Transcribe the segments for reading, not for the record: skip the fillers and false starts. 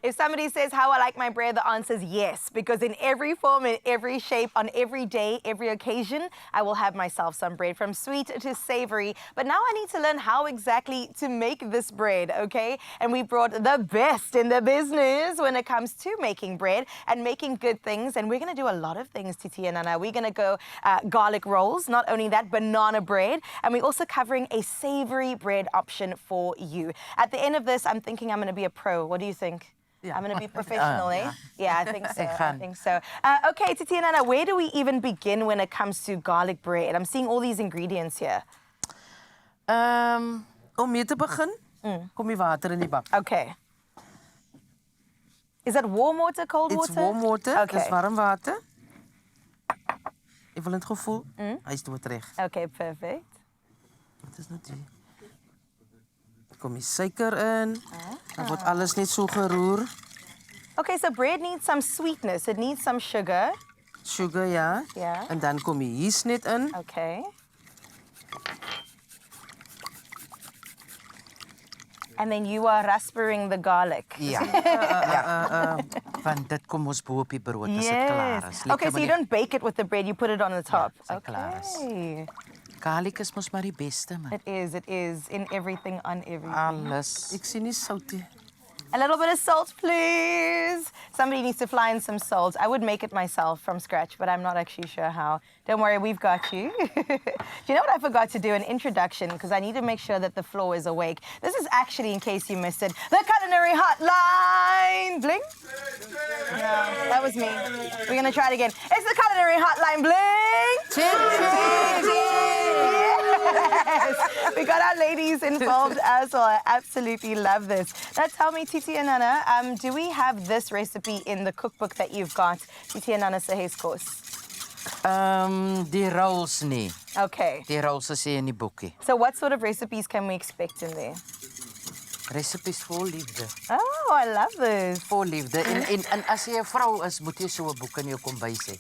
If somebody says how I like my bread, the answer is yes, because in every form, in every shape, on every day, every occasion, I will have myself some bread, from sweet to savory. But now I need to learn how exactly to make this bread, okay? And we brought the best in the business when it comes to making bread and making good things. And we're going to do a lot of things, Tietie and Nanna. We're going to go garlic rolls, not only that, banana bread. And we're also covering a savory bread option for you. At the end of this, I'm thinking I'm going to be a pro. What do you think? Yeah. I'm going to be professional, eh? Yeah, I think so. I think so. Okay, Tietie and Nanna, where do we even begin when it comes to garlic bread? I'm seeing all these ingredients here. Om mee te begin, kom die water in die bak. Okay. Is that warm water, cold water? It's warm water. Okay. Dis warm water. Jy wil dit gevoel? Hy is dood reg. Okay, perfect. Wat is nou die? Kom die suiker in. Dan word alles net so geroer. Okay, so bread needs some sweetness. It needs some sugar. Sugar, ja. Ja. En dan kom die yeast net in. Okay. And then you are raspering the garlic. Ja. Want dit kom ons bo op die brood as dit klaar is. Okay, so you don't bake it with the bread, you put it on the top. Ja, klaar is. Okay. Garlic is mos maar die beste, man. It is. In everything, on everything. Alles. Ek sien nie soutie. A little bit of salt, please. Somebody needs to fly in some salt. I would make it myself from scratch, but I'm not actually sure how. Don't worry, we've got you. Do you know what I forgot to do? An introduction, because I need to make sure that the floor is awake. This is actually, in case you missed it, the Culinary Hotline. Bling. No, that was me. We're going to try it again. It's the Culinary Hotline. Bling. Yes. We got our ladies involved as well. I absolutely love this. Now tell me, Tietie and Nanna, do we have this recipe in the cookbook that you've got, Tietie and Nanna se course? Die rolls nie. Okay. Die rolls is in die boekie. So what sort of recipes can we expect in there? Recipes vol liefde. Oh, I love this. Vol liefde. En as jy 'n vrou is, moet jy so 'n boek in jou kombuis hê.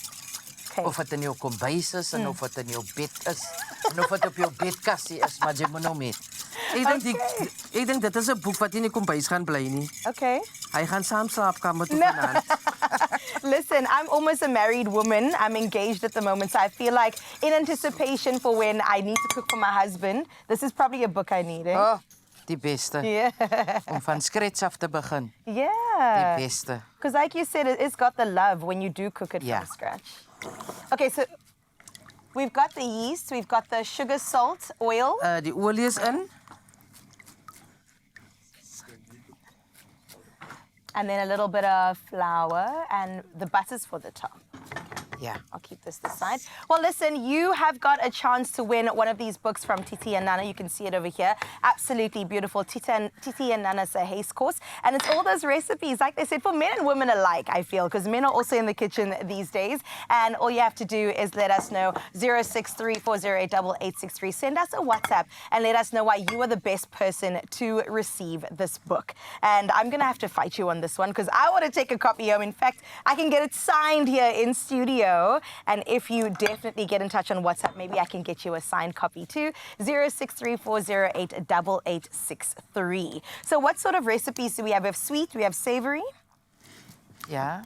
Okay. Of dit in jou kombuis is en of dit in jou bed is en of dit op jou bedkassie is, maar jy moet nou mee. Ek dink dit is 'n boek wat nie in die kombuis gaan bly nie. Okay. Hy gaan saam slaapkamer toe vanaand. Listen, I'm almost a married woman. I'm engaged at the moment, so I feel like in anticipation for when I need to cook for my husband, this is probably a book I need. Eh? Oh, die beste. Yeah. Om van scratch af te begin. Yeah. Die beste. Because like you said, it's got the love when you do cook it from scratch. Okay, so we've got the yeast, we've got the sugar, salt, oil. Die olie is in. And then a little bit of flour and the butter's for the top. Yeah. I'll keep this aside. Well, listen, you have got a chance to win one of these books from Tietie and Nanna. You can see it over here. Absolutely beautiful. Tietie and Nanna's Haze course. And it's all those recipes, like they said, for men and women alike, I feel, because men are also in the kitchen these days. And all you have to do is let us know, 063408863. Send us a WhatsApp and let us know why you are the best person to receive this book. And I'm going to have to fight you on this one because I want to take a copy home. In fact, I can get it signed here in studio. And if you definitely get in touch on WhatsApp, maybe I can get you a signed copy too. 06340888863. So what sort of recipes do we have? We have sweet, we have savory. Ja.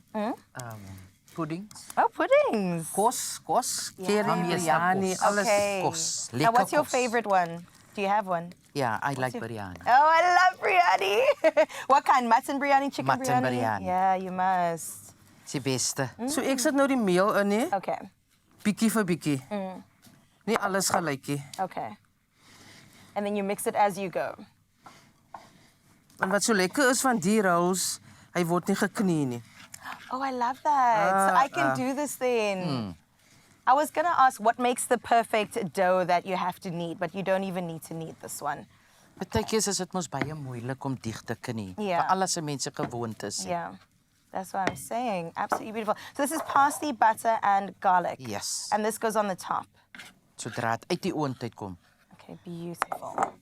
Puddings. Oh, puddings. Kos, curry, biryani, alles kos. Now, what's your favorite one? Do you have one? Yeah, I like biryani. Oh, I love biryani. What kind? Mutton biryani, chicken Mutton biryani. Yeah, you must. Dis die beste. So ek sit nou die meel in nie. Okay. Bietjie vir bietjie. Nie alles gelykie. Okay. And then you mix it as you go. En wat so lekker is van die rolls, hy word nie geknie nie. Oh, I love that. So I can do this then. I was going to ask what makes the perfect dough that you have to knead, but you don't even need to knead this one. Partykeer is dit mos baie moeilik om dig te knie. Ja. Vir alles se mense gewoontes. Yeah. That's what I'm saying. Absolutely beautiful. So this is parsley, butter, and garlic. Yes. And this goes on the top. Sodra dit uit die oond uitkom. Okay, beautiful.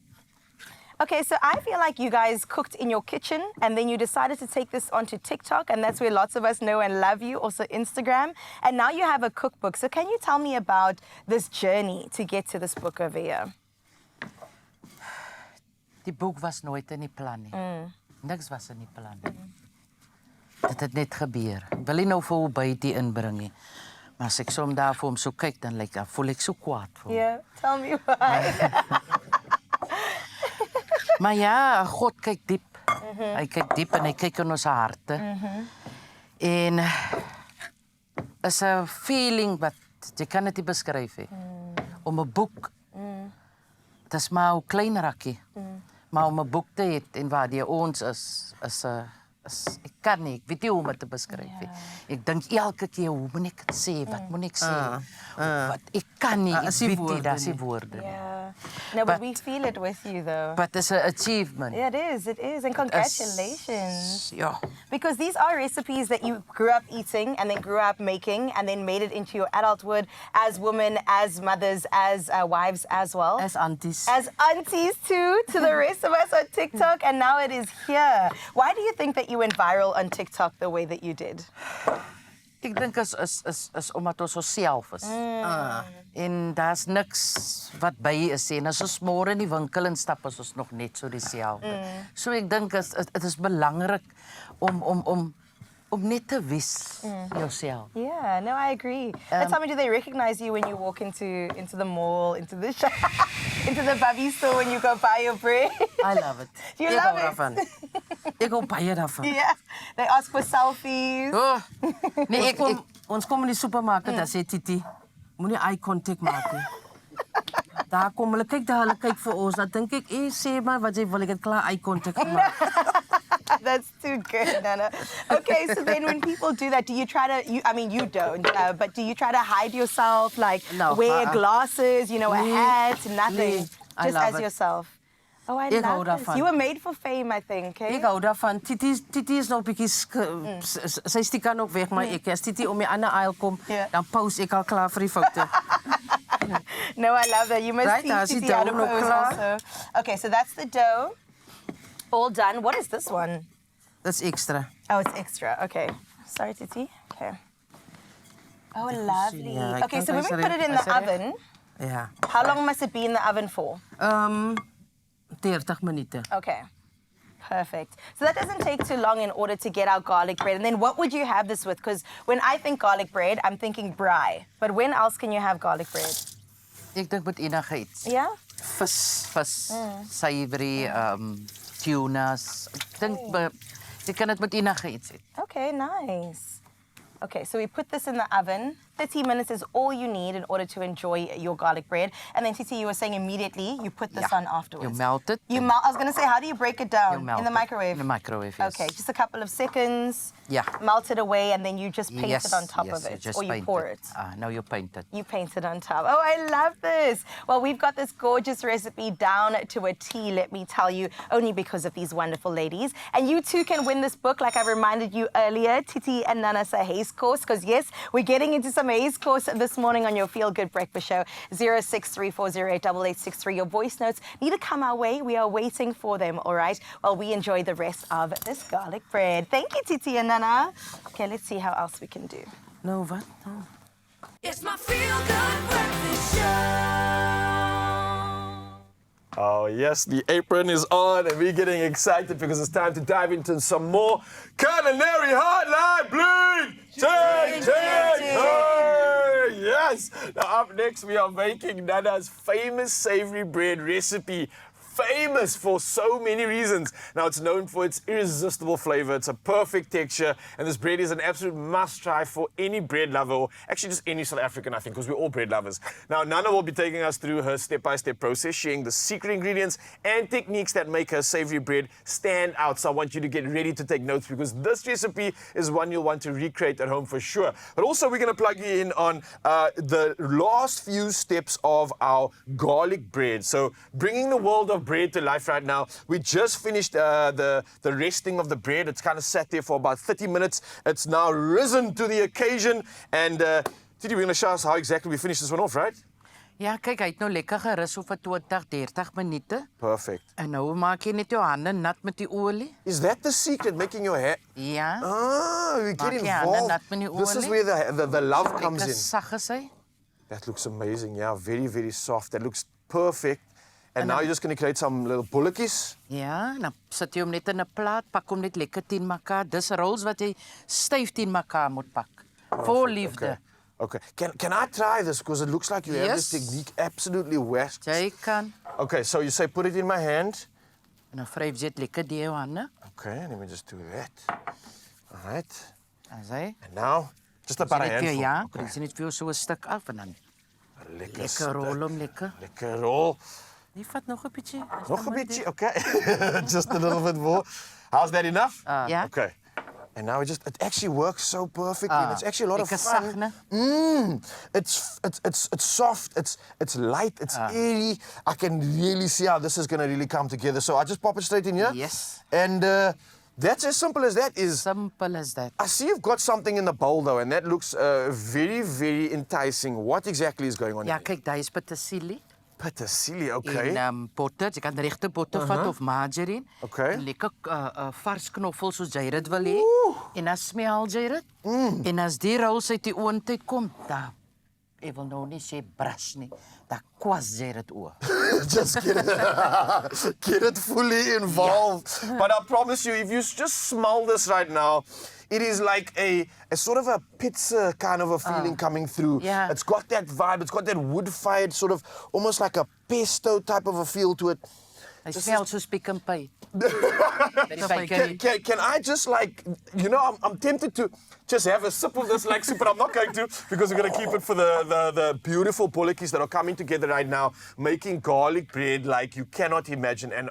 Okay, so I feel like you guys cooked in your kitchen and then you decided to take this onto TikTok, and that's where lots of us know and love you, also Instagram. And now you have a cookbook. So can you tell me about this journey to get to this book over here? Die boek was nooit in die plan nie. Niks was in die plan nie. Dit het net gebeur. Ek wil nie nou vir hoe Tietie inbring nie. Maar as ek som daar vir hom so kyk, dan voel ek so kwaad vir hom. Yeah, tell me why. Maar ja, God kyk diep. Hy kyk diep en hy kyk in ons harte. En is 'n feeling wat jy kan dit nie beskryf nie. Om 'n boek. Dit is maar 'n klein rakkie. Maar om 'n boek te hê en waar die ons is ek kan nie, ek weet nie hoe om dit te beskryf nie. Ek dink elke keer hoe moet ek dit sê? Wat moet ek sê? Wat ek kan nie, ek weet nie, dat is die woorde. Yeah. No, but we feel it with you though. But it's an achievement. Yeah, it is. And congratulations. Ja. Because these are recipes that you grew up eating and then grew up making and then made it into your adulthood as women, as mothers, as wives as well. As aunties. As aunties too, to the rest of us on TikTok. And now it is here. Why do you think that you went viral on TikTok the way that you did? Ek dink is omdat ons osself is. En daar's niks wat by is en as ons môre in die winkel instap is ons nog net so dieselfde. So ek dink dit is belangrik om net te wees jouself. Yeah, no, I agree. And tell me, do they recognize you when you walk into the mall, into the shop, into the baby store when you go buy your bread? I love it. Do you love it? Ek hou baie daarvan. Yeah, they ask for selfies. Oh, nee, Ons kom in die supermarket, dan sê Tietie, moenie eye contact maak nie. Daar kom hulle kyk vir ons, dan dink ek, sê maar wat jy wil, ek het klaar eye contact gemaak. That's too good, Nanna. Okay, so then when people do that, do you try to, you don't, but do you try to hide yourself, like wear glasses, a hat, nothing, just as yourself? Oh, I love this. You were made for fame, I think. Ek hou daarvan. Tietie is nog 'n bietjie sy stiek nog weg, maar ek as Tietie om die ander aisle kom, dan pause ek al klaar vir die foto. No, I love that. You must teach Tietie how to pose also. Okay, so that's the dough. All done. What is this one? That's extra. Oh, it's extra. Okay. Sorry, Tietie. Okay. Oh, lovely. Okay, so when we put it in the oven, how long must it be in the oven for? 30 minute. Okay. Perfect. So that doesn't take too long in order to get our garlic bread. And then what would you have this with? Because when I think garlic bread, I'm thinking braai. But when else can you have garlic bread? Ek dink met enige iets. Yeah? Vis, savory, tunas. Ek dink jy kan dit met enige iets eet. Okay, nice. Okay, so we put this in the oven. 30 minutes is all you need in order to enjoy your garlic bread. And then, Tietie, you were saying immediately you put this on afterwards. You melt it. I was going to say, how do you break it down? You melt in the microwave? In the microwave, yes. Okay, just a couple of seconds. Yeah. Melt it away, and then you just paint it on top of it. Just or you paint pour it. No, you paint it. You paint it on top. Oh, I love this. Well, we've got this gorgeous recipe down to a T, let me tell you, only because of these wonderful ladies. And you too can win this book, like I reminded you earlier, Tietie and Nanna's Haze course, because yes, we're getting into some Haze course this morning on your Feel Good Breakfast Show. 0634088863. Your voice notes need to come our way. We are waiting for them, all right? While we enjoy the rest of this garlic bread. Thank you, Tietie and Nanna. Okay, let's see how else we can do. No, what? No. It's my Feel Good Breakfast Show. Oh, yes, the apron is on and we're getting excited because it's time to dive into some more Culinary Hotline. Bling! Change! Yes! Now, up next, we are making Nanna's famous savory bread recipe. Famous for so many reasons. Now, it's known for its irresistible flavor. It's a perfect texture, and this bread is an absolute must-try for any bread lover, or actually just any South African, I think, because we're all bread lovers. Now, Nanna will be taking us through her step-by-step process, sharing the secret ingredients and techniques that make her savory bread stand out. So I want you to get ready to take notes, because this recipe is one you'll want to recreate at home for sure. But also, we're going to plug you in on the last few steps of our garlic bread. So bringing the world of bread to life right now. We just finished the resting of the bread. It's kind of sat there for about 30 minutes. It's now risen to the occasion. And Tietie, we're going to show us how exactly we finish this one off, right? Ja, kyk, hy het nou lekker gerus vir 20, 30 minute. Perfect. En nou maak jy net jou hande nat met die olie. Is that the secret, making your hair? Ja. Ah, we get Maak jy hande involved. nat met die This is olie. where the love comes Lekker in. sag is hy. That looks amazing. Yeah, very, very soft. That looks perfect. And now you're just going to create some little bulletjies. Ja, dan sit jy hom net in 'n plaat, pak hom net lekker teen mekaar. Dis rolls wat jy styf teen mekaar moet pak. Vol liefde. Okay. Can I try this? Because it looks like you have this Yes. technique absolutely west. Jy kan. Okay, so you say put it in my hand. En dan vryf jy dit lekker deur jou hande. Okay, let me just do that. All right. As hy. And now, just about a Net vir handful. ja, Okay. dis net vir jou so 'n stuk af en dan Lekker lekker rol hom lekker. Lekker rol. Jy vat nog 'n bietjie. Nog een beetje, okay. Just a little bit more. How's that enough? Ja. Okay. And now it actually works so perfectly. and it's actually a lot of lekker fun. sag, né? It's soft, it's light, it's airy. I can really see how this is going to really come together. So I just pop it straight in here. Yes. And that's as simple as that is. Simple as that. I see you've got something in the bowl though, and that looks very, very enticing. What exactly is going on Ja, here? kyk, daai is petersilie. Petersilie, okay. En botter, jy kan regte botter vat of margarine. Okay. En lekker vars knoffel soos jy dit wil hê. En dan smel jy dit. En as die rolls uit die oond uit kom, dan ek wil nou nie sê brush nie. Dan kwas jy dit oor. Just get it fully involved. But I promise you, if you just smell this right now, it is like a sort of a pizza kind of a feeling coming through. Yeah. It's got that vibe. It's got that wood-fired sort of, almost like a pesto type of a feel to it. Hy smel soos Pick n Pay. Can I just like, you know, I'm tempted to just have a sip of this like soup, but I'm not going to because we're going to keep it for the beautiful bolletjies that are coming together right now, making garlic bread like you cannot imagine. And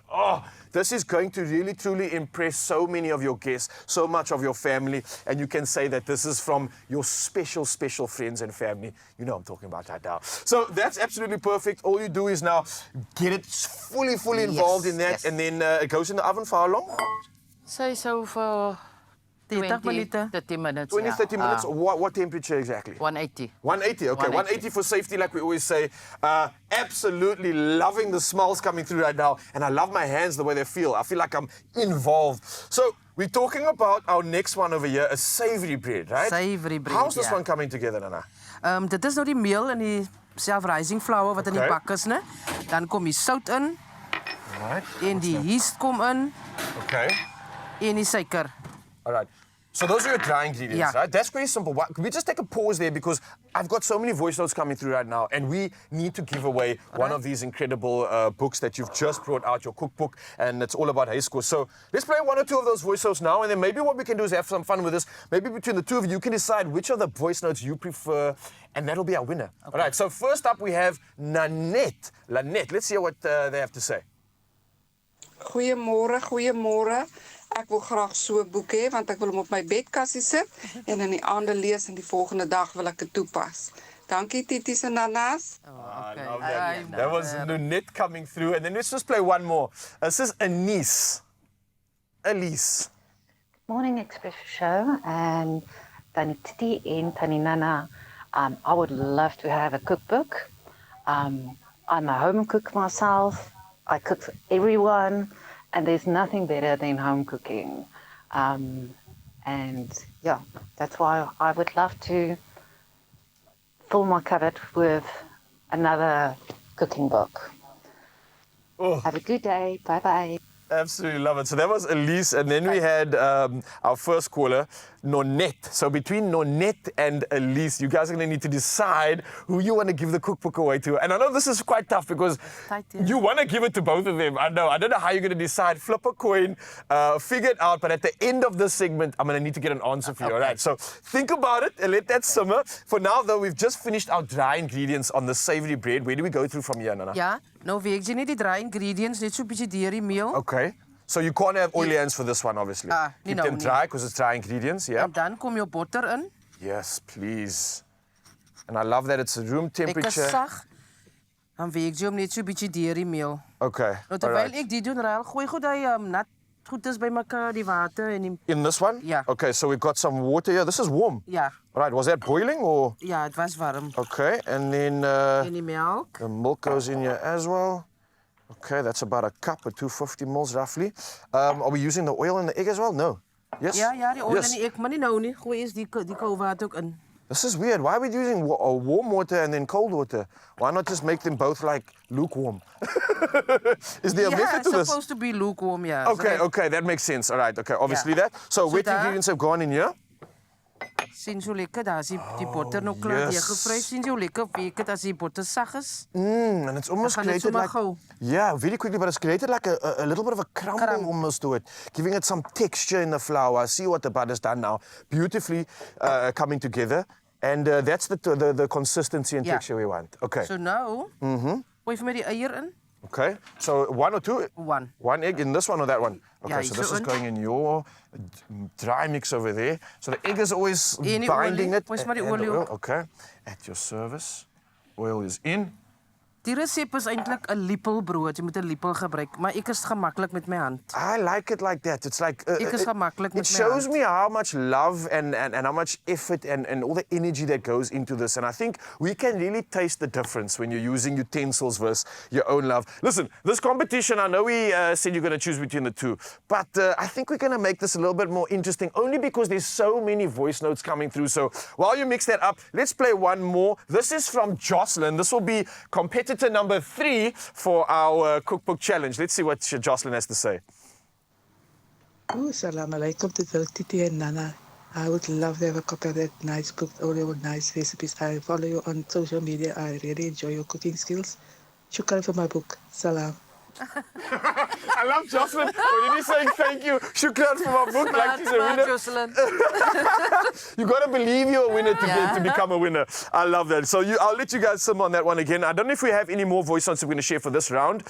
this is going to really truly impress so many of your guests, so much of your family, and you can say that this is from your special, special friends and family. You know what I'm talking about right now. So that's absolutely perfect. All you do is now get it fully involved in that, yes. and then it goes in the oven for how long? Sy sou vir 30 minute. 30 minutes. 20, ja. 30 minutes? What temperature exactly? 180. 180, okay. 180 for safety, like we always say. Absolutely loving the smells coming through right now. And I love my hands the way they feel. I feel like I'm involved. So we're talking about our next one over here, a savory bread, right? Savory bread, How's this ja. one coming together, Nanna? Dit is nou die meel en die self-rising flour wat in die Okay. bak is, né? Dan kom die sout in Right. en die yeast kom in Okay. en die suiker. All right. So those are your dry ingredients, Yeah. right? That's pretty simple. Can we just take a pause there because I've got so many voice notes coming through right now, and we need to give away one of these incredible books that you've just brought out, your cookbook, and it's all about high school. So let's play one or two of those voice notes now, and then maybe what we can do is have some fun with this. Maybe between the two of you, you can decide which of the voice notes you prefer, and that'll be our winner. Okay. All right. So first up, we have Nanette. Lanette. Let's hear what they have to say. Goeiemôre, goeiemôre. Ek wil graag so 'n boek hê want ek wil hom op my bedkassie sit en in die aande lees en die volgende dag wil ek dit toepas. Dankie Tietie se Nanna's. I love that. That was Nanette coming through, and then let's just play one more. This is Anise. Elise. Morning Expresso show and Tannie Tietie and Tannie Nanna. I would love to have a cookbook. I'm a home cook myself. I cook for everyone, and there's nothing better than home cooking. And yeah, that's why I would love to fill my cupboard with another cooking book. Oh. Have a good day. Bye bye. Absolutely love it. So that was Elise, and then we had our first caller, Nonette. So between Nonette and Elise, you guys are going to need to decide who you want to give the cookbook away to. And I know this is quite tough because Tight, yeah. you want to give it to both of them. I know. I don't know how you're going to decide. Flip a coin, figure it out. But at the end of this segment, I'm going to need to get an answer for you. All right. So think about it and let that simmer. For now, though, we've just finished our dry ingredients on the savory bread. Where do we go through from here, Nana? Ja, nou weeg jy net die dry ingredients net so 'n bietjie deur die meel. Okay. So you can't have oily hands for this one, obviously. Nie Keep nou them nie. dry because it's dry ingredients. Yeah. En dan kom jou botter in. Yes, please. And I love that it's room Lekker temperature. sag. Dan weeg jy hom net so 'n bietjie deur die meel. Okay. Nou terwyl alright. ek dit doen, Rael, gooi goed hy nat goed is by mekaar die water en die In this one? Yeah. Okay, so we've got some water here. This is warm. ja, Right, was that boiling or? ja, dit was warm. Okay, and then En die melk. the milk goes in here as well. Okay, that's about a cup or 250 mils roughly. Are we using the oil and the egg as well? No. Yes? Ja, die olie Yes. en die ek, maar nie nou nie. Gooi eers die koolwater ook in. This is weird. Why are we using warm water and then cold water? Why not just make them both like lukewarm? Is there a method to it's this? supposed to be lukewarm, yeah. Okay, So okay, that makes sense. All right, okay, obviously Yeah. that. So wet daar- ingredients have gone in here. sien so lekker, daar is die botter nou klaar yes. deurgevry. Sien jy hoe lekker werk dit as die botter sag is? And it's almost gaan dit created sommer like... gou. Yeah, very quickly, but it's created like a little bit of a crumble almost to it, giving it some texture in the flour. I see what the butter's done now. Beautifully coming together. And that's the consistency and Yeah. texture we want. Okay. So nou, gooi vir my die eier in. Okay. So one or two? One. One egg in this one or that one? Okay, Yeah, so so this is in. going in your dry mix over there. So the egg is always En die binding olie. it. Where's my and the olie oil. ook? Okay. At your service. Oil is in. Die resep is eintlik 'n lepelbrood. Jy moet 'n lepel gebruik, maar ek is gemaklik met my hand. I like it like that. It's like Ek is gemaklik it met my shows hand. me how much love and how much effort and all the energy that goes into this. And I think we can really taste the difference when you're using utensils versus your own love. Listen, this competition, I know we said you're going to choose between the two, but I think we're going to make this a little bit more interesting only because there's so many voice notes coming through. So while you mix that up, let's play one more. This is from Jocelyn. This will be competitor number 3 for our cookbook challenge. Let's see what Jocelyn has to say. Oh, salam alaikum to Tietie and Nanna. I would love to have a copy of that nice book, all your nice recipes. I follow you on social media. I really enjoy your cooking skills. Shukran for my book. Salam. I love Jocelyn. When he's saying thank you, shukran for my book, like she's a winner. Jocelyn. You got to believe you're a winner to become a winner. I love that. So I'll let you guys sim on that one again. I don't know if we have any more voice notes we're going to share for this round.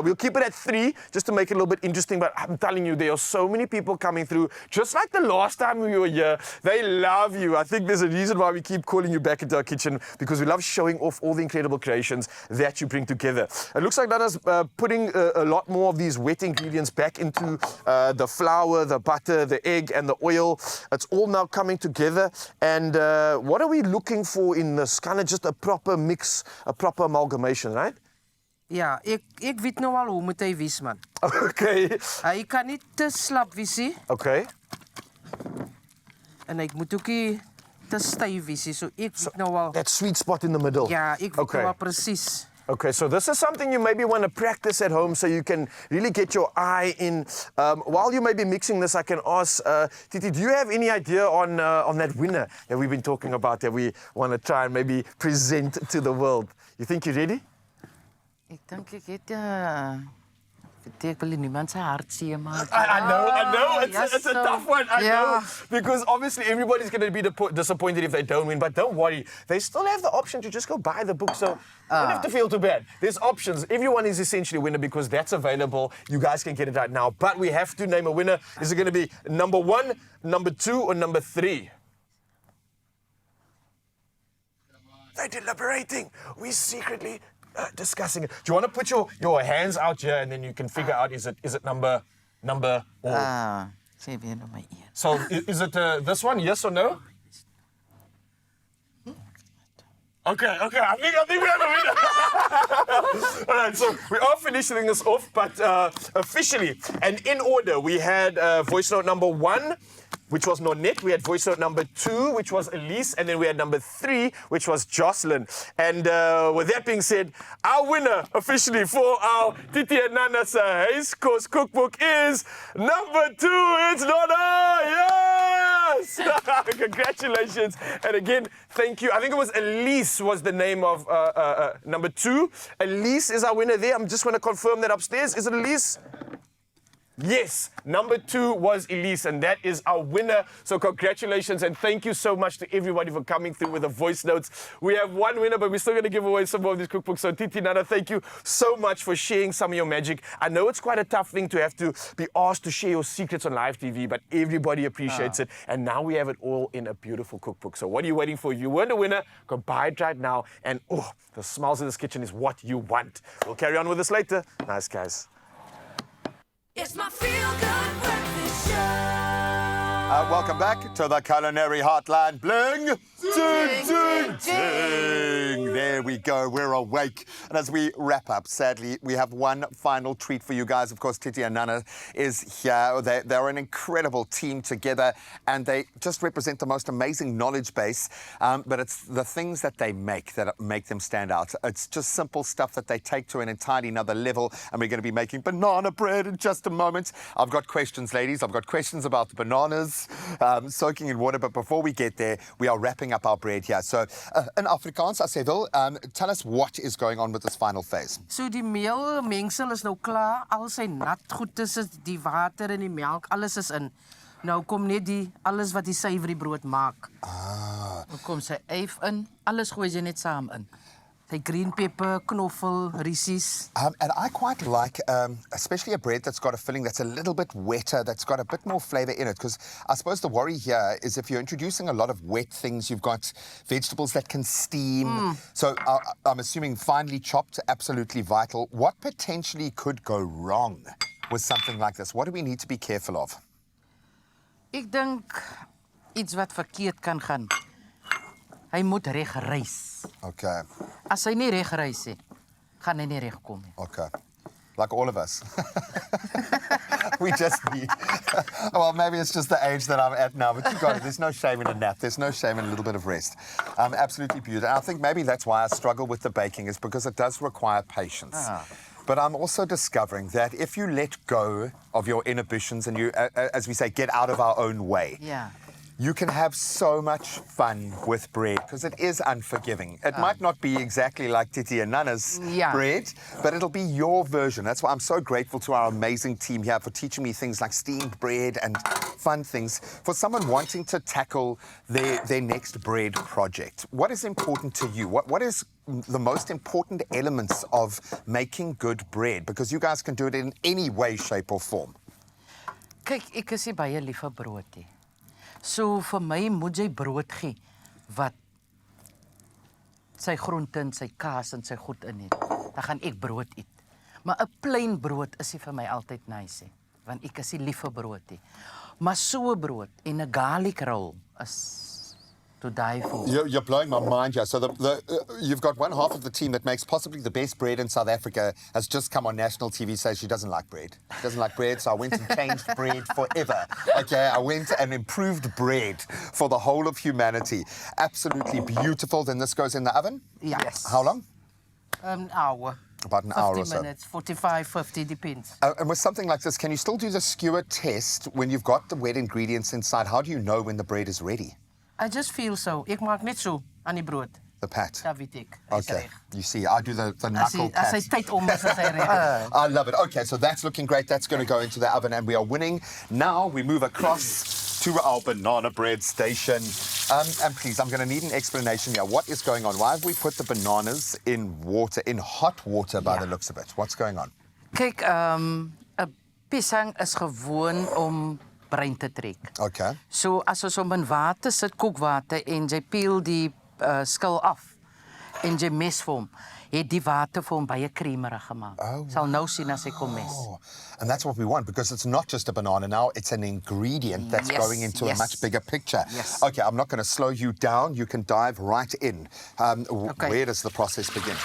We'll keep it at 3 just to make it a little bit interesting. But I'm telling you, there are so many people coming through. Just like the last time we were here, they love you. I think there's a reason why we keep calling you back into our kitchen, because we love showing off all the incredible creations that you bring together. It looks like Nanna's putting a lot more of these wet ingredients back into the flour, the butter, the egg, and the oil. It's all now coming together. And what are we looking for in this? Kind of just a proper mix, a proper amalgamation, right? Ja, ek weet nou al hoe moet hy wees, man. Okay. Hy kan nie te slap wees nie Okay. en hy moet ook nie te styf wees nie. So ek weet nou al. That sweet spot in the middle. Ja, ek weet Okay. nou al presies. Okay, so this is something you maybe want to practice at home so you can really get your eye in. While you may be mixing this, I can ask, Tietie, do you have any idea on that winner that we've been talking about that we want to try and maybe present to the world? You think you're ready? Ek dink ek het ek wil niemand se hart seer maak. I know. yes, It's a so- tough one. I Yeah. know. Because obviously everybody's going to be disappointed if they don't win. But don't worry. They still have the option to just go buy the book. So you don't have to feel too bad. There's options. Everyone is essentially a winner because that's available. You guys can get it right now. But we have to name a winner. Is it going to be number 1, number 2, or number 3? They're deliberating. We're secretly discussing it. Do you want to put your hands out here and then you can figure out is it number or Sê weer nou my een. so is it this one, yes or no? Okay. I think we have a winner. All right, so we are finishing this off, but officially and in order, we had voice note number 1, which was Nonette. We had voice note number 2, which was Elise, and then we had number 3, which was Jocelyn. And with that being said, our winner officially for our Tietie and Nanna's Haze Course Cookbook is number 2. It's Nanna! Yes! Congratulations. And again, thank you. I think it was Elise was the name of number 2. Elise is our winner there. I'm just going to confirm that upstairs. Is it Elise? Yes, number 2 was Elise, and that is our winner. So congratulations, and thank you so much to everybody for coming through with the voice notes. We have one winner, but we're still going to give away some more of these cookbooks. So Tietie, Nanna, thank you so much for sharing some of your magic. I know it's quite a tough thing to have to be asked to share your secrets on live TV, but everybody appreciates it. And now we have it all in a beautiful cookbook. So what are you waiting for? If you weren't a winner, go buy it right now. And the smiles in this kitchen is what you want. We'll carry on with this later. Nice, guys. It's my feel-good breakfast show. Welcome back to the Culinary Hotline. Bling! Ding, ding, ding! There we go. We're awake. And as we wrap up, sadly, we have one final treat for you guys. Of course, Tietie and Nanna is here. They're an incredible team together, and they just represent the most amazing knowledge base. But it's the things that they make that make them stand out. It's just simple stuff that they take to an entirely another level, and we're going to be making banana bread in just a moment. I've got questions, ladies. I've got questions about the bananas soaking in water. But before we get there, we are wrapping up our bread here. So in Afrikaans, as jy wil, tell us what is going on with this final phase. So die meelmengsel is nou klaar. Al sy nat goed tussen die water en die melk, alles is in. Nou kom net alles wat die savory brood maak. Dan kom sy eif in, alles gooi jy net saam in. Sy green pepper, knoffel, rissies. And I quite like, especially a bread that's got a filling that's a little bit wetter, that's got a bit more flavour in it. Because I suppose the worry here is if you're introducing a lot of wet things, you've got vegetables that can steam. So I'm assuming finely chopped, absolutely vital. What potentially could go wrong with something like this? What do we need to be careful of? Ek dink iets wat verkeerd kan gaan. Hy moet reg rys. Okay. As hy nie reg rys nie, gaan hy nie reg kom nie. Okay. Like all of us. We just need... Well, maybe it's just the age that I'm at now, but you got it. There's no shame in a nap. There's no shame in a little bit of rest. Absolutely beautiful. And I think maybe that's why I struggle with the baking, is because it does require patience. But I'm also discovering that if you let go of your inhibitions and you, as we say, get out of our own way, you can have so much fun with bread, because it is unforgiving. It might not be exactly like Tietie and Nanna's bread, but it'll be your version. That's why I'm so grateful to our amazing team here for teaching me things like steamed bread and fun things. For someone wanting to tackle their next bread project, what is important to you? What is the most important elements of making good bread? Because you guys can do it in any way, shape or form. Kyk, ek is nie baie lief vir brood nie. So vir my moet jy brood gee wat sy groente en sy kaas en sy goed in het. Dan gaan ek brood eet. Maar 'n plain brood is nie vir my altyd nice nie, want ek is nie lief vir brood nie. Maar so 'n brood en 'n garlic roll is to die for. You're blowing my mind here. So you've got one half of the team that makes possibly the best bread in South Africa has just come on national TV, says she doesn't like bread. She doesn't like bread, so I went and changed bread forever. Okay, I went and improved bread for the whole of humanity. Absolutely beautiful. Then this goes in the oven? Yes. How long? An hour. About an hour or so. 50 minutes, 45, 50, depends. And with something like this, can you still do the skewer test when you've got the wet ingredients inside? How do you know when the bread is ready? I just feel so. Ek maak net so aan die brood. The pat. Dat weet ek. Okay. You see, I do the knuckle pat. As hy tyd om is, as hy reg. I love it. Okay, so that's looking great. That's going to go into the oven, and we are winning. Now we move across to our banana bread station. And please, I'm going to need an explanation here. What is going on? Why have we put the bananas in water, in hot water by the looks of it? What's going on? Kyk, 'n pisang is gewoon om bruin te trek. Okay. So as ons hom in water sit, kookwater, en jy peel die skil af en jy mes vir hom, het die water vir hom baie creamerig gemaak. Sal nou sien as hy kom mes. And that's what we want, because it's not just a banana now, it's an ingredient that's going into a much bigger picture. Okay, I'm not going to slow you down. You can dive right in. Where does the process begin?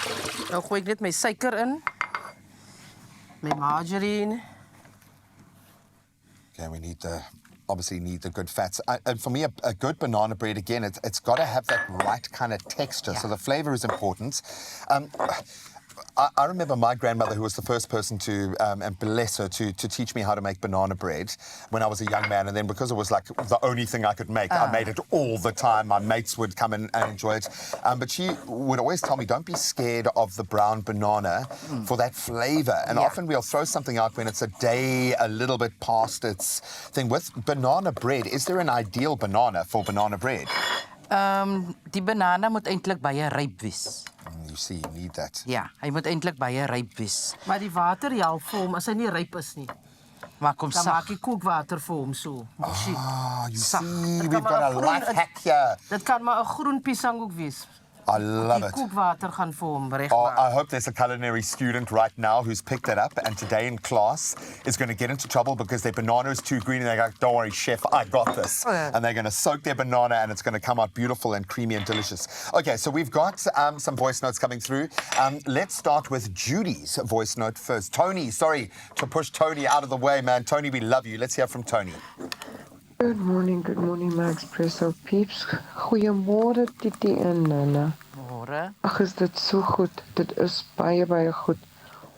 Nou gooi ek net my suiker in, my margarine. Okay, we need obviously need the good fats. And for me, a good banana bread, again, it's got to have that right kind of texture. So the flavor is important. I remember my grandmother, who was the first person to, and bless her, to teach me how to make banana bread when I was a young man. And then because it was like the only thing I could make, I made it all the time. My mates would come and enjoy it. But she would always tell me, don't be scared of the brown banana for that flavor. And often we'll throw something out when it's a day a little bit past its thing. With banana bread, is there an ideal banana for banana bread? Die banana moet eintlik baie ryp wees. You see, you need that. Ja, hy moet eintlik baie ryp wees. Maar die water help vir hom as hy nie ryp is nie. Maak hom Dan sag. maak jy kookwater vir hom so. You see, we've got a life hack here. Dit kan maar 'n groen pisang ook wees. I love Die it. koekwater gaan vir hom Oh, regmaak. I hope there's a culinary student right now who's picked it up and today in class is going to get into trouble because their banana is too green and they go, don't worry, chef, I got this. And they're going to soak their banana and it's going to come out beautiful and creamy and delicious. Okay, so we've got some voice notes coming through. Let's start with Judy's voice note first. Tony, sorry to push Tony out of the way, man. Tony, we love you. Let's hear from Tony. Good morning, my Expresso peeps. Goeiemôre Tietie en Nanna. Môre. Ag, is dit so goed. Dit is baie goed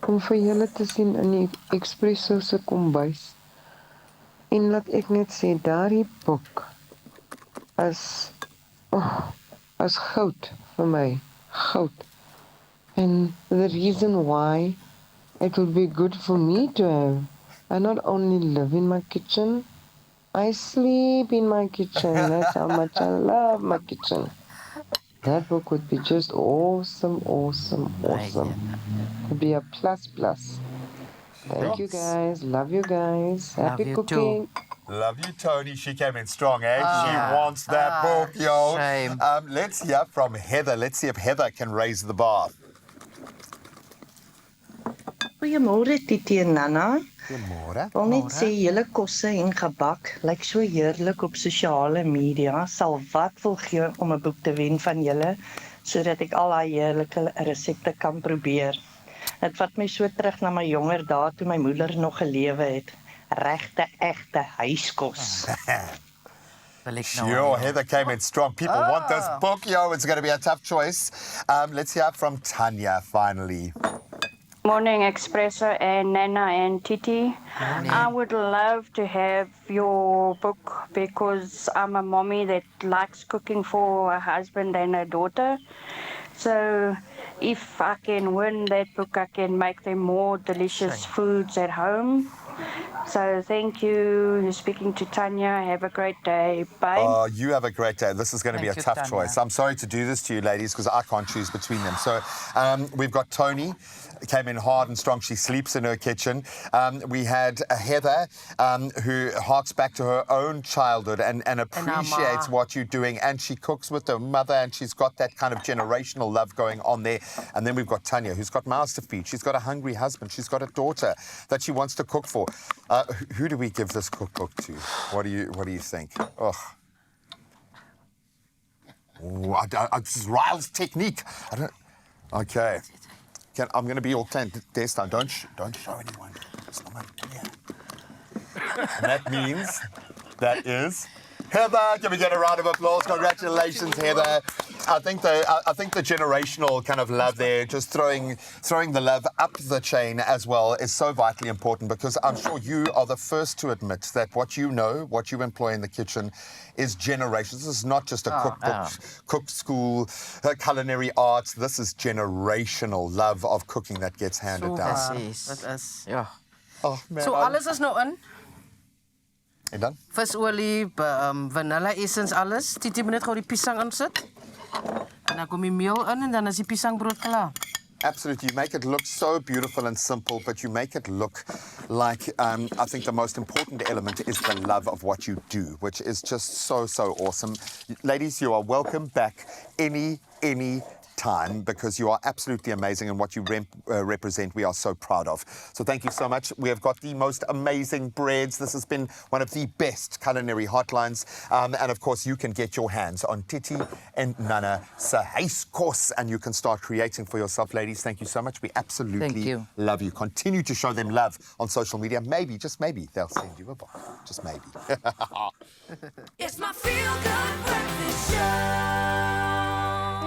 om vir julle te sien in die Expresso se kombuis. En laat ek net sê, daardie boek is goud vir my. Goud. And the reason why it would be good for me to have. I not only live in my kitchen, I sleep in my kitchen. That's how much I love my kitchen. That book would be just awesome. Would be a plus. Thank you guys. Love you guys. Happy you cooking. too. Love you, Tony. She came in strong, eh? She wants that book, yo. Shame. Let's hear from Heather. Let's see if Heather can raise the bar. Goeiemôre Tietie en Nanna. Goeiemôre. Wil net sê julle kosse en gebak lyk so heerlik op sosiale media. Sal wat wil gee om 'n boek te wen van julle sodat ek al daai heerlike resepte kan probeer. Dit vat my so terug na my jonger dae toe my moeder nog gelewe het. Regte egte huiskos. Wil ek Sure, Heather came in strong. People want this book, yo. It's going to be a tough choice. Let's hear from Tanya finally. Morning, Expresso and Nanna and Tietie. I would love to have your book because I'm a mommy that likes cooking for her husband and her daughter. So if I can win that book, I can make them more delicious foods at home. So thank you. You're speaking to Tanya. Have a great day. Bye. Oh, you have a great day. This is going to be a Thank you, tough Tanya. choice. I'm sorry to do this to you, ladies, because I can't choose between them. So we've got Tony, came in hard and strong. She sleeps in her kitchen. We had Heather, who harks back to her own childhood and appreciates what you're doing. And she cooks with her mother, and she's got that kind of generational love going on there. And then we've got Tanya, who's got mouths to feed. She's got a hungry husband. She's got a daughter that she wants to cook for. Who do we give this cookbook to? What do you think? Ugh. This is Ryle's technique. Okay. I'm going to be all this time. Don't show anyone. And that means that is Heather. Can we get a round of applause? Congratulations, Heather. I think the generational kind of love there, just throwing the love up the chain as well, is so vitally important, because I'm sure you are the first to admit that what you know, what you employ in the kitchen, is generations. This is not just a cookbook, cook school, culinary arts. This is generational love of cooking that gets handed down. Dit is. Ja. Oh man. So alles is nou in. En dan? Visolie, vanilla essence, alles. Tietie moet net gou die pisang insit. En dan kom die meel in en dan is die pisangbrood klaar. Absolutely. You make it look so beautiful and simple, but you make it look like, I think the most important element is the love of what you do, which is just so awesome. Ladies, you are welcome back any time, because you are absolutely amazing, and what you represent we are so proud of. So thank you so much. We have got the most amazing breads. This has been one of the best culinary hotlines, and of course you can get your hands on Tietie and Nanna se huiskos, and you can start creating for yourself. Ladies, thank you so much. We absolutely love you. Continue to show them love on social media. Maybe, just maybe, they'll send you a book. Just maybe. It's my feel-good breakfast show.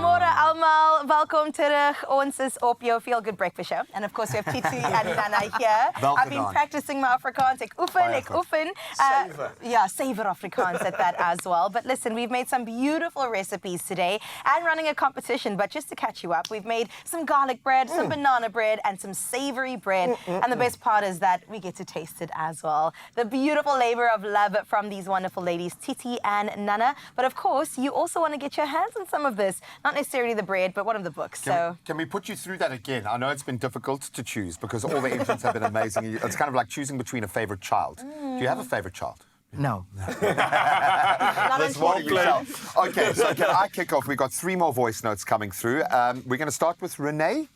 Môre almal, welkom terug. Ons is op jou Feel Good Breakfast Show. And of course we have Tietie and Nanna here. I've been practicing my Afrikaans. Ek oefen. Savor. Yeah, savor Afrikaans at that as well. But listen, we've made some beautiful recipes today and running a competition. But just to catch you up, we've made some garlic bread, some banana bread, and some savory bread. And the best part is that we get to taste it as well. The beautiful labor of love from these wonderful ladies, Tietie and Nanna. But of course, you also want to get your hands on some of this. Not necessarily the bread, but one of the books. Can we put you through that again? I know it's been difficult to choose because all the entrants have been amazing. It's kind of like choosing between a favorite child. Do you have a favorite child? No. That's on what you shall. Okay, so can I kick off? We've got 3 more voice notes coming through. We're going to start with Renee.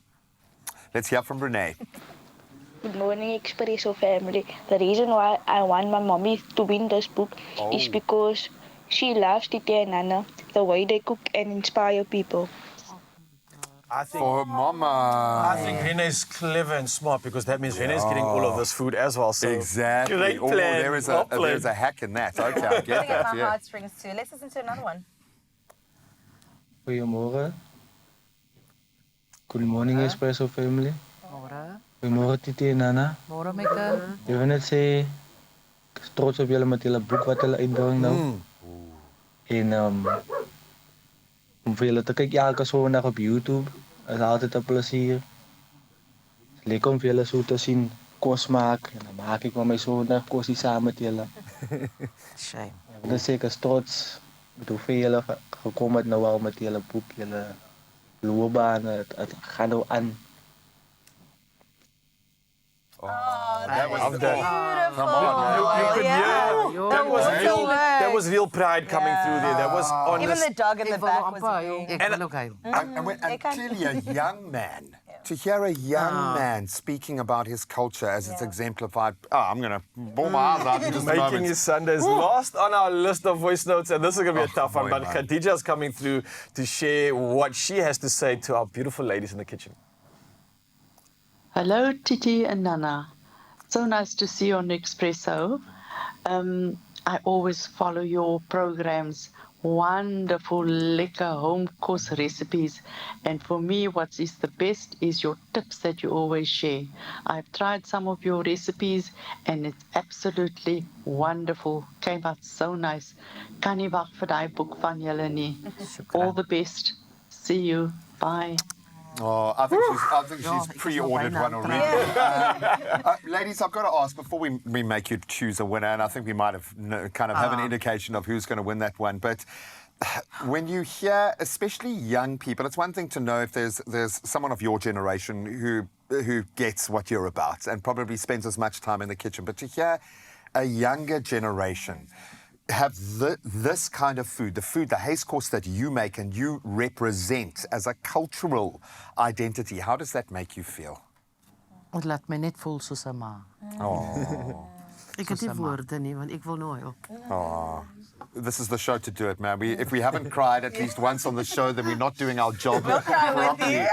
Let's hear from Renee. Good morning, Expresso family. The reason why I want my mommy to win this book is because she loves Tietie and Nanna, the way they cook and inspire people. I think, For Mama. I think Renee's clever and smart because that means Renee's getting all of this food as well. So Exactly. Great Oh, plan. there's a hack in that. Okay, I get Pulling at that. my Yeah. heartstrings too. Let's listen to another one. Goedemorgen. Good morning, Expresso family. Môre. Goedemorgen, Tietie en Nanna. Môre my kind. Ik wil net sê, ek is trots op julle met julle boek wat hulle uitbring nou. En om vir julle te kyk elke Sondag op YouTube, is altyd 'n plesier. Dis lekker om vir julle so te sien kos maak en dan maak ek maar my Sondag kosie saam met julle. Shame. En dan sê ek is trots met hoeveel julle gekom het nou al met julle boek, julle loopbaan, het gaan nou aan. that was Beautiful. Come on, you could hear that was real pride coming through there. That was honest. Even the dog in the back was agreeing. Ek wil ook huil. And clearly a young man. To hear a young man speaking about his culture as it's exemplified. Oh, I'm going to ball my eyes out in just a Making moment. his Sundays last on our list of voice notes, and this is going to be a tough one. boy, But man. Khadija's coming through to share what she has to say to our beautiful ladies in the kitchen. Hello, Tietie and Nanna. So nice to see you on Expresso. I always follow your programs. Wonderful, lekker home course recipes. And for me, what is the best is your tips that you always share. I've tried some of your recipes and it's absolutely wonderful. Came out so nice. Kan nie wag vir daai boek van julle nie. All the best. See you. Bye. Oh, I think she's pre-ordered one already. Ladies, I've got to ask before we make you choose a winner, and I think we might have have an indication of who's going to win that one. But when you hear, especially young people, it's one thing to know if there's someone of your generation who gets what you're about and probably spends as much time in the kitchen. But to hear a younger generation have this kind of food, the haze course that you make and you represent as a cultural identity, how does that make you feel? Dit laat my net voel soos 'n ma. Oh. Ek het nie woorde nie, want ek wil nou huil. Oh. This is the show to do it, man. If we haven't cried at least once on the show, then we're not doing our job properly.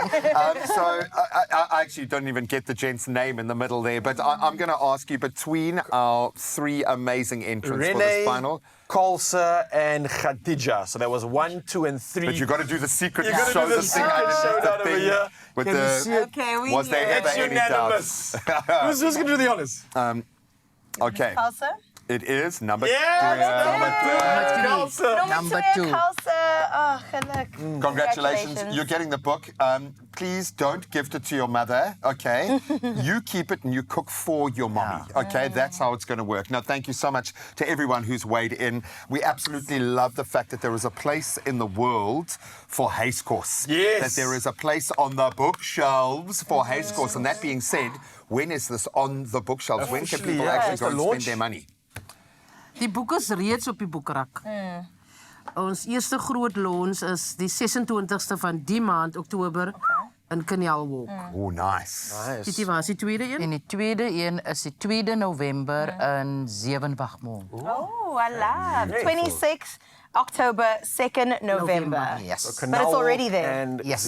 So I actually don't even get the gent's name in the middle there, but I'm going to ask you between our 3 amazing entrants for this final. Kalsa and Khadija. So that was 1, 2, and 3. But you got to do the secret You gotta show do the the thing secret underneath showdown the over thing here. with Can you see it? Okay, we was there ever It's any unanimous. doubt? Who's going to do the honors? Okay. Kalsa? It is number Number 2. Kalsa. Oh, geluk. Congratulations. You're getting the book. Please don't gift it to your mother, okay? You keep it and you cook for your mommy, okay? That's how it's going to work. Now, thank you so much to everyone who's weighed in. We absolutely love the fact that there is a place in the world for haze course. Yes. That there is a place on the bookshelves for haze course. And that being said, when is this on the bookshelves? When can people actually go and spend their money? Die boek is reeds op die boekrak. Ons eerste groot launch is die 26ste van die maand, Oktober, in Canal Walk. Oh, nice. Tietie, waar is die tweede een? En die tweede een is die 2de November in Zevenwagmall. Oh, I love. 26 October, 2nd November. Yes. So But it's already there. And Yes.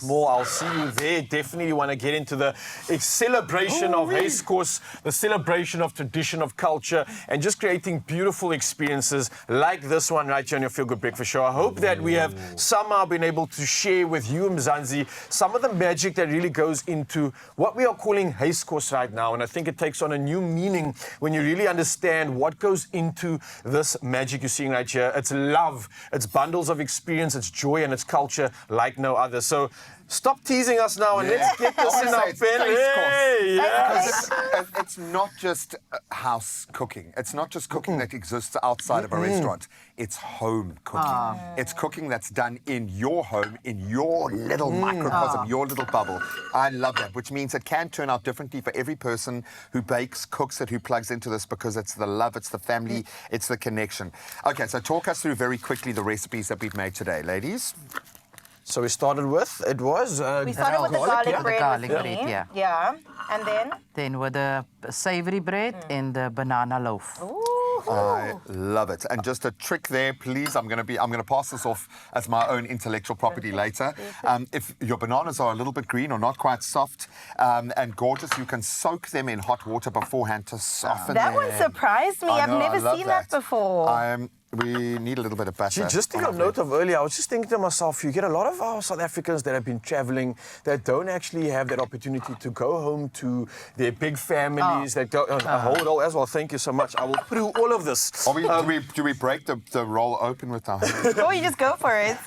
more. I'll see you there. Definitely want to get into the celebration of haze course, the celebration of tradition, of culture, and just creating beautiful experiences like this one right here on your Feel Good Breakfast Show. I hope that we have somehow been able to share with you, Mzansi, some of the magic that really goes into what we are calling haze course right now. And I think it takes on a new meaning when you really understand what goes into this magic you're seeing right here. It's love, it's bundles of experience, it's joy, and it's culture like no other. So Stop teasing us now and let's get this in our Honestly, it's taste belly. course. Yes. It's not just house cooking. It's not just cooking that exists outside of a restaurant. It's home cooking. It's cooking that's done in your home, in your little microcosm, your little bubble. I love that, which means it can turn out differently for every person who bakes, cooks it, who plugs into this, because it's the love, it's the family, it's the connection. Okay, so talk us through very quickly the recipes that we've made today, ladies. So we started with, We started with the garlic bread. garlic with bread, me. yeah. Yeah. And then? Then with the savory bread and the banana loaf. I love it. And just a trick there, please. I'm going to pass this off as my own intellectual property later. If your bananas are a little bit green or not quite soft and gorgeous, you can soak them in hot water beforehand to soften them. That one surprised me. I've never seen that before. We need a little bit of butter. Just to your note of earlier, I was just thinking to myself, you get a lot of our South Africans that have been traveling that don't actually have that opportunity to go home to their big families. That go, hold on as well. Thank you so much. I will through all of this. Do we break the roll open with our hands? Or you just go for it.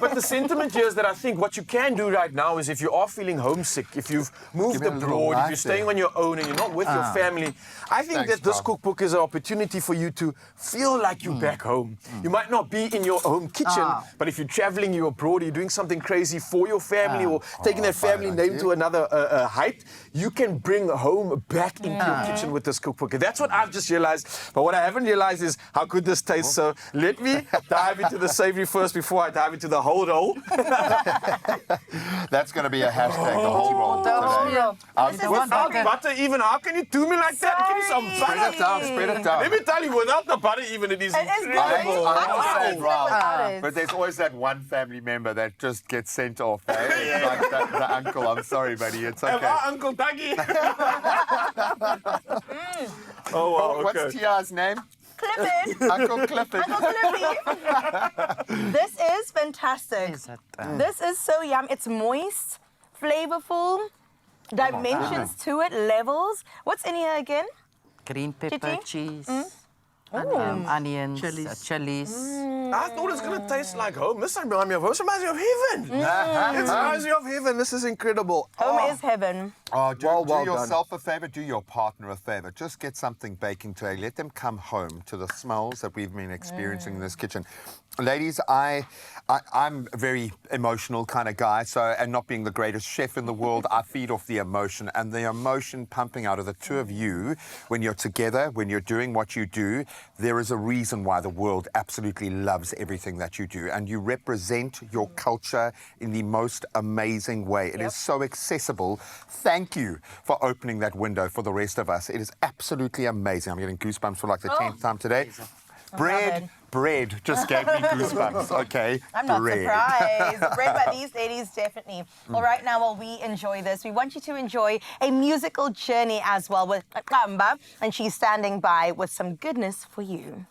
But the sentiment here is that I think what you can do right now is if you are feeling homesick, if you've moved abroad, if you're staying on your own and you're not with your family, I think that this cookbook is an opportunity for you to feel like you're back home. You might not be in your home kitchen, but if you're traveling, you're abroad, you're doing something crazy for your family or taking that family name to another height, you can bring home back into your kitchen with this cookbook. And that's what I've just realized. But what I haven't realized is how good this tastes. So let me dive into the savory first before I dive into the whole roll. That's going to be a hashtag, the whole roll today. Without butter even, how can you do me like that? Give me some butter. Spread it down. Let me tell you, without the butter even, it is incredible. I understand, Ralph, but there's always that one family member that just gets sent off. Eh? Like the uncle. I'm sorry, buddy. It's okay. Uncle Dougie. Oh, wow, okay. What's Tia's name? Clifford. Uncle Clifford. Uncle Cliffy. This is fantastic. This is so yum. It's moist, flavorful, dimensions to it, levels. What's in here again? Green pepper, Tietie? cheese, Chilies. onions, chilies. I thought it was going to taste like home. This reminds me of home. This reminds me of heaven. It reminds me of heaven. This is incredible. Home is heaven. Oh, do well yourself a favor, do your partner a favor. Just get something baking today. Let them come home to the smells that we've been experiencing in this kitchen. Ladies, I'm a very emotional kind of guy, and not being the greatest chef in the world, I feed off the emotion, and the emotion pumping out of the two of you when you're together, when you're doing what you do, there is a reason why the world absolutely loves everything that you do, and you represent your culture in the most amazing way. It is so accessible. Thank you for opening that window for the rest of us. It is absolutely amazing. I'm getting goosebumps for like the 10th time today. Bread just gave me goosebumps, okay? I'm not surprised. Bread by these ladies, definitely. Well, right now, while we enjoy this, we want you to enjoy a musical journey as well with Kamba, and she's standing by with some goodness for you.